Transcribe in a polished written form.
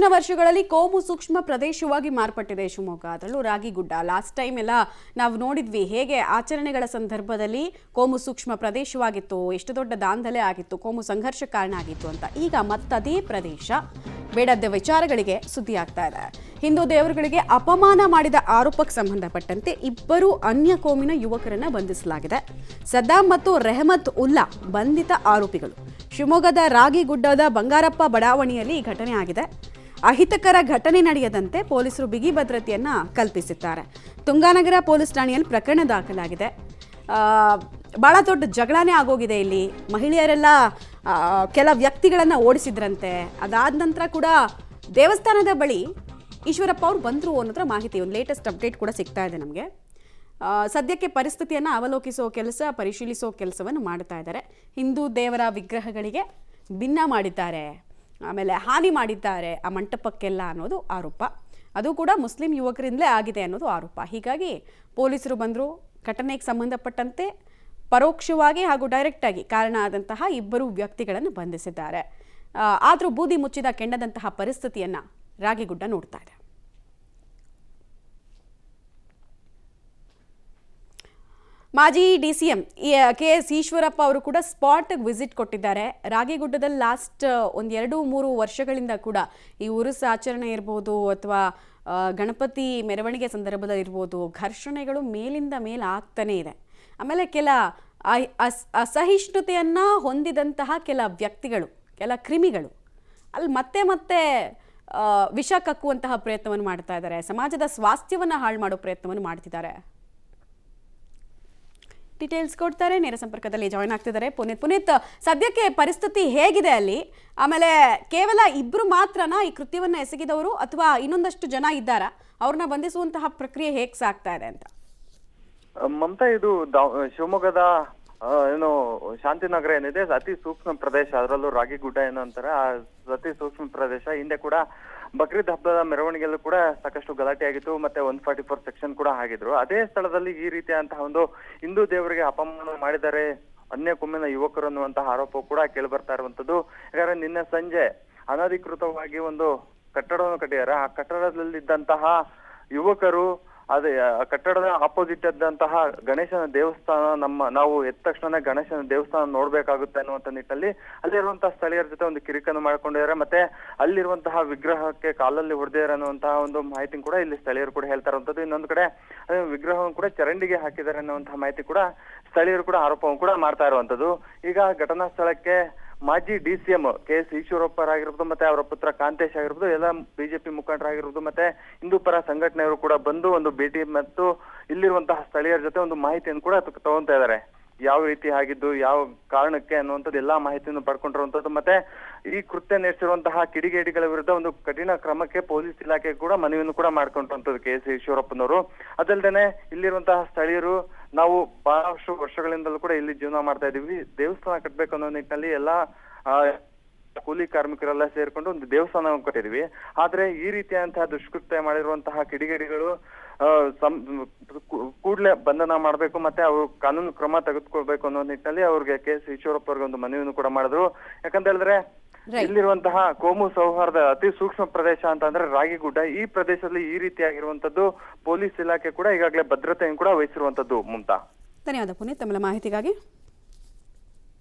ಇತ್ತೀಚಿನ ವರ್ಷಗಳಲ್ಲಿ ಕೋಮು ಸೂಕ್ಷ್ಮ ಪ್ರದೇಶವಾಗಿ ಮಾರ್ಪಟ್ಟಿದೆ ಶಿವಮೊಗ್ಗ. ಅದರಲ್ಲೂ ರಾಗಿಗುಡ್ಡ. ಲಾಸ್ಟ್ ಟೈಮ್ ಎಲ್ಲ ನಾವು ನೋಡಿದ್ವಿ ಹೇಗೆ ಆಚರಣೆಗಳ ಸಂದರ್ಭದಲ್ಲಿ ಕೋಮು ಸೂಕ್ಷ್ಮ ಪ್ರದೇಶವಾಗಿತ್ತು, ಎಷ್ಟು ದೊಡ್ಡ ದಾಂಧಲೆ ಆಗಿತ್ತು, ಕೋಮು ಸಂಘರ್ಷ ಕಾರಣ ಆಗಿತ್ತು ಅಂತ. ಈಗ ಮತ್ತದೇ ಪ್ರದೇಶ ಬೇಡದ ವಿಚಾರಗಳಿಗೆ ಸುದ್ದಿ ಆಗ್ತಾ ಇದೆ. ಹಿಂದೂ ದೇವರುಗಳಿಗೆ ಅಪಮಾನ ಮಾಡಿದ ಆರೋಪಕ್ಕೆ ಸಂಬಂಧಪಟ್ಟಂತೆ ಇಬ್ಬರು ಅನ್ಯ ಕೋಮಿನ ಯುವಕರನ್ನ ಬಂಧಿಸಲಾಗಿದೆ. ಸದ್ದಾಂ ಮತ್ತು ರೆಹಮತ್ ಉಲ್ಲಾ ಬಂಧಿತ ಆರೋಪಿಗಳು. ಶಿವಮೊಗ್ಗದ ರಾಗಿಗುಡ್ಡದ ಬಂಗಾರಪ್ಪ ಬಡಾವಣೆಯಲ್ಲಿ ಈ ಘಟನೆ ಆಗಿದೆ. ಅಹಿತಕರ ಘಟನೆ ನಡೆಯದಂತೆ ಪೊಲೀಸರು ಬಿಗಿ ಭದ್ರತೆಯನ್ನ ಕಲ್ಪಿಸಿದ್ದಾರೆ. ತುಂಗಾನಗರ ಪೊಲೀಸ್ ಠಾಣೆಯಲ್ಲಿ ಪ್ರಕರಣ ದಾಖಲಾಗಿದೆ. ಬಹಳ ದೊಡ್ಡ ಜಗಳನೇ ಆಗೋಗಿದೆ ಇಲ್ಲಿ. ಮಹಿಳೆಯರೆಲ್ಲ ಕೆಲ ವ್ಯಕ್ತಿಗಳನ್ನ ಓಡಿಸಿದ್ರಂತೆ. ಅದಾದ ನಂತರ ಕೂಡ ದೇವಸ್ಥಾನದ ಬಳಿ ಈಶ್ವರಪ್ಪ ಅವರು ಬಂದರು ಅನ್ನೋದ್ರ ಮಾಹಿತಿ, ಒಂದು ಲೇಟೆಸ್ಟ್ ಅಪ್ಡೇಟ್ ಕೂಡ ಸಿಗ್ತಾ ಇದೆ ನಮಗೆ. ಸದ್ಯಕ್ಕೆ ಪರಿಸ್ಥಿತಿಯನ್ನು ಅವಲೋಕಿಸೋ ಕೆಲಸ, ಪರಿಶೀಲಿಸೋ ಕೆಲಸವನ್ನು ಮಾಡ್ತಾ ಇದ್ದಾರೆ. ಹಿಂದೂ ದೇವರ ವಿಗ್ರಹಗಳಿಗೆ ಭಿನ್ನ ಮಾಡಿದ್ದಾರೆ, ಆಮೇಲೆ ಹಾನಿ ಮಾಡಿದ್ದಾರೆ ಆ ಮಂಟಪಕ್ಕೆಲ್ಲ ಅನ್ನೋದು ಆರೋಪ. ಅದು ಕೂಡ ಮುಸ್ಲಿಂ ಯುವಕರಿಂದಲೇ ಆಗಿದೆ ಅನ್ನೋದು ಆರೋಪ. ಹೀಗಾಗಿ ಪೊಲೀಸರು ಬಂದರು. ಘಟನೆಗೆ ಸಂಬಂಧಪಟ್ಟಂತೆ ಪರೋಕ್ಷವಾಗಿ ಹಾಗೂ ಡೈರೆಕ್ಟಾಗಿ ಕಾರಣ ಆದಂತಹ ಇಬ್ಬರು ವ್ಯಕ್ತಿಗಳನ್ನು ಬಂಧಿಸಿದ್ದಾರೆ. ಆದರೂ ಬೂದಿ ಮುಚ್ಚಿದ ಕೆಂಡದಂತಹ ಪರಿಸ್ಥಿತಿಯನ್ನು ರಾಗಿಗುಡ್ಡ ನೋಡ್ತಾ ಇದೆ. ಮಾಜಿ ಡಿಸಿಎಂ KS ಈಶ್ವರಪ್ಪ ಅವರು ಕೂಡ ಸ್ಪಾಟ್ಗೆ ವಿಸಿಟ್ ಕೊಟ್ಟಿದ್ದಾರೆ. ರಾಗಿಗುಡ್ಡದಲ್ಲಿ ಲಾಸ್ಟ್ ಒಂದು 2-3 ವರ್ಷಗಳಿಂದ ಕೂಡ ಈ ಉರುಸು ಆಚರಣೆ ಇರ್ಬೋದು ಅಥವಾ ಗಣಪತಿ ಮೆರವಣಿಗೆ ಸಂದರ್ಭದಲ್ಲಿ ಇರ್ಬೋದು, ಘರ್ಷಣೆಗಳು ಮೇಲಿಂದ ಮೇಲೆ ಆಗ್ತಾನೇ ಇದೆ. ಆಮೇಲೆ ಕೆಲ ಅಸಹಿಷ್ಣುತೆಯನ್ನು ಹೊಂದಿದಂತಹ ಕೆಲ ವ್ಯಕ್ತಿಗಳು, ಕೆಲ ಕ್ರಿಮಿಗಳು ಅಲ್ಲಿ ಮತ್ತೆ ವಿಷ ಕಕ್ಕುವಂತಹ ಪ್ರಯತ್ನವನ್ನು ಮಾಡ್ತಾ ಇದ್ದಾರೆ. ಸಮಾಜದ ಸ್ವಾಸ್ಥ್ಯವನ್ನು ಹಾಳು ಮಾಡೋ ಪ್ರಯತ್ನವನ್ನು ಮಾಡ್ತಿದ್ದಾರೆ. ಡೀಟೇಲ್ಸ್ ಕೊಡ್ತಾರೆ, ನೇರ ಸಂಪರ್ಕದಲ್ಲಿ ಜಾಯ್ನ್ ಆಗ್ತಿದ್ದಾರೆ ಪುನೀತ್. ಸದ್ಯಕ್ಕೆ ಪರಿಸ್ಥಿತಿ ಹೇಗಿದೆ ಅಲ್ಲಿ? ಆಮೇಲೆ ಕೇವಲ ಇಬ್ರು ಮಾತ್ರನಾ ಈ ಕೃತ್ಯವನ್ನು ಎಸಗಿದವರು ಅಥವಾ ಇನ್ನೊಂದಷ್ಟು ಜನ ಇದ್ದಾರಾ? ಅವ್ರನ್ನ ಬಂಧಿಸುವಂತಹ ಪ್ರಕ್ರಿಯೆ ಹೇಗೆ ಸಾಗ್ತಾ ಇದೆ ಅಂತ? ಮಮತಾ, ಇದು ಶಿವಮೊಗ್ಗದ ಏನು ಶಾಂತಿನಗರ ಏನಿದೆ, ಅತಿ ಸೂಕ್ಷ್ಮ ಪ್ರದೇಶ. ಅದರಲ್ಲೂ ರಾಗಿಗುಡ್ಡ ಏನು ಅಂತಾರೆ, ಆ ಅತಿ ಸೂಕ್ಷ್ಮ ಪ್ರದೇಶ. ಹಿಂದೆ ಕೂಡ ಬಕ್ರೀದ್ ಹಬ್ಬದ ಮೆರವಣಿಗೆಯಲ್ಲೂ ಕೂಡ ಸಾಕಷ್ಟು ಗಲಾಟೆ ಆಗಿತ್ತು, ಮತ್ತೆ 144 ಸೆಕ್ಷನ್ ಕೂಡ ಆಗಿದ್ರು. ಅದೇ ಸ್ಥಳದಲ್ಲಿ ಈ ರೀತಿಯಾದಂತಹ ಒಂದು ಹಿಂದೂ ದೇವರಿಗೆ ಅಪಮಾನ ಮಾಡಿದರೆ ಅನ್ಯ ಕುಮ್ಮಿನ ಯುವಕರು ಅನ್ನುವಂತಹ ಆರೋಪ ಕೂಡ ಕೇಳಿ ಬರ್ತಾ ಇರುವಂತದ್ದು. ಯಾಕಂದ್ರೆ ನಿನ್ನೆ ಸಂಜೆ ಅನಧಿಕೃತವಾಗಿ ಒಂದು ಕಟ್ಟಡವನ್ನು ಕಟ್ಟಿದ್ದಾರೆ. ಆ ಕಟ್ಟಡದಲ್ಲಿದ್ದಂತಹ ಯುವಕರು ಅದೇ ಕಟ್ಟಡದ ಆಪೋಸಿಟ್ ಇದ್ದಂತಹ ಗಣೇಶನ ದೇವಸ್ಥಾನ, ನಾವು ಎದ್ದ ತಕ್ಷಣ ಗಣೇಶನ ದೇವಸ್ಥಾನ ನೋಡ್ಬೇಕಾಗುತ್ತೆ ಅನ್ನುವಂತ ನಿಟ್ಟಲ್ಲಿ ಅಲ್ಲಿರುವಂತಹ ಸ್ಥಳೀಯರ ಜೊತೆ ಒಂದು ಕಿರಿಕನ್ನು ಮಾಡ್ಕೊಂಡಿದ್ದಾರೆ. ಮತ್ತೆ ಅಲ್ಲಿರುವಂತಹ ವಿಗ್ರಹಕ್ಕೆ ಕಾಲಲ್ಲಿ ಹೊಡೆದಿದ್ದಾರೆ ಅನ್ನುವಂತಹ ಒಂದು ಮಾಹಿತಿ ಕೂಡ ಇಲ್ಲಿ ಸ್ಥಳೀಯರು ಕೂಡ ಹೇಳ್ತಾ ಇರುವಂತದ್ದು. ಇನ್ನೊಂದು ಕಡೆ ವಿಗ್ರಹವನ್ನು ಕೂಡ ಚರಂಡಿಗೆ ಹಾಕಿದ್ದಾರೆ ಅನ್ನುವಂತಹ ಮಾಹಿತಿ ಕೂಡ ಸ್ಥಳೀಯರು ಕೂಡ ಆರೋಪವನ್ನು ಕೂಡ ಮಾಡ್ತಾ ಇರುವಂತದ್ದು. ಈಗ ಘಟನಾ ಸ್ಥಳಕ್ಕೆ ಮಾಜಿ DCM KS ಈಶ್ವರಪ್ಪರಾಗಿರ್ಬೋದು, ಮತ್ತೆ ಅವರ ಪುತ್ರ ಕಾಂತೇಶ್ ಆಗಿರ್ಬೋದು, ಎಲ್ಲ ಬಿಜೆಪಿ ಮುಖಂಡರಾಗಿರ್ಬೋದು, ಮತ್ತೆ ಹಿಂದೂ ಪರ ಸಂಘಟನೆಯವರು ಕೂಡ ಬಂದು ಒಂದು ಭೇಟಿ ಮತ್ತು ಇಲ್ಲಿರುವಂತಹ ಸ್ಥಳೀಯರ ಜೊತೆ ಒಂದು ಮಾಹಿತಿಯನ್ನು ಕೂಡ ತಗೊಂತಾ ಇದ್ದಾರೆ. ಯಾವ ರೀತಿ ಆಗಿದ್ದು, ಯಾವ ಕಾರಣಕ್ಕೆ ಅನ್ನುವಂಥದ್ದು ಎಲ್ಲಾ ಮಾಹಿತಿಯನ್ನು ಪಡ್ಕೊಂಡಿರುವಂತದ್ದು. ಮತ್ತೆ ಈ ಕೃತ್ಯ ನಡೆಸಿರುವಂತಹ ಕಿಡಿಗೇಡಿಗಳ ವಿರುದ್ಧ ಒಂದು ಕಠಿಣ ಕ್ರಮಕ್ಕೆ ಪೊಲೀಸ್ ಇಲಾಖೆ ಕೂಡ ಮನವಿಯನ್ನು ಕೂಡ ಮಾಡ್ಕೊಂಡಿರುವಂತದ್ದು KS ಈಶ್ವರಪ್ಪನವರು. ಅದಲ್ದೇನೆ ಇಲ್ಲಿರುವಂತಹ ಸ್ಥಳೀಯರು, ನಾವು ಬಹಳಷ್ಟು ವರ್ಷಗಳಿಂದಲೂ ಕೂಡ ಇಲ್ಲಿ ಜೀವನ ಮಾಡ್ತಾ ಇದೀವಿ, ದೇವಸ್ಥಾನ ಕಟ್ಬೇಕು ಅನ್ನೋ ನಿಟ್ಟಿನಲ್ಲಿ ಎಲ್ಲಾ ಕೂಲಿ ಕಾರ್ಮಿಕರೆಲ್ಲ ಸೇರ್ಕೊಂಡು ಒಂದು ದೇವಸ್ಥಾನ ಕಟ್ಟಿದೀವಿ. ಆದ್ರೆ ಈ ರೀತಿಯಾದಂತಹ ದುಷ್ಕೃತ್ಯ ಮಾಡಿರುವಂತಹ ಕಿಡಿಗೇಡಿಗಳು ಕೂಡಲೇ ಬಂಧನ ಮಾಡ್ಬೇಕು, ಮತ್ತೆ ಅವರು ಕಾನೂನು ಕ್ರಮ ತೆಗೆದುಕೊಳ್ಬೇಕು ಅನ್ನೋ ನಿಟ್ಟಿನಲ್ಲಿ ಅವ್ರಿಗೆ KS ಈಶ್ವರಪ್ಪ ಅವ್ರಿಗೆ ಒಂದು ಮನವಿಯನ್ನು ಕೂಡ ಮಾಡಿದ್ರು. ಯಾಕಂತ ಹೇಳಿದ್ರೆ ಇಲ್ಲಿರುವಂತಹ ಕೋಮು ಸೌಹಾರ್ದ ಅತಿ ಸೂಕ್ಷ್ಮ ಪ್ರದೇಶ ಅಂತಂದ್ರೆ ರಾಗಿಗುಡ್ಡ. ಈ ಪ್ರದೇಶದಲ್ಲಿ ಈ ರೀತಿಯಾಗಿರುವಂತದ್ದು ಪೊಲೀಸ್ ಇಲಾಖೆ ಕೂಡ ಈಗಾಗಲೇ ಭದ್ರತೆಯನ್ನು ಕೂಡ ವಹಿಸಿರುವಂತದ್ದು. ಮಮತಾ, ಧನ್ಯವಾದ ಪುನೀತ್ ತಮ್ಮ ಮಾಹಿತಿಗಾಗಿ.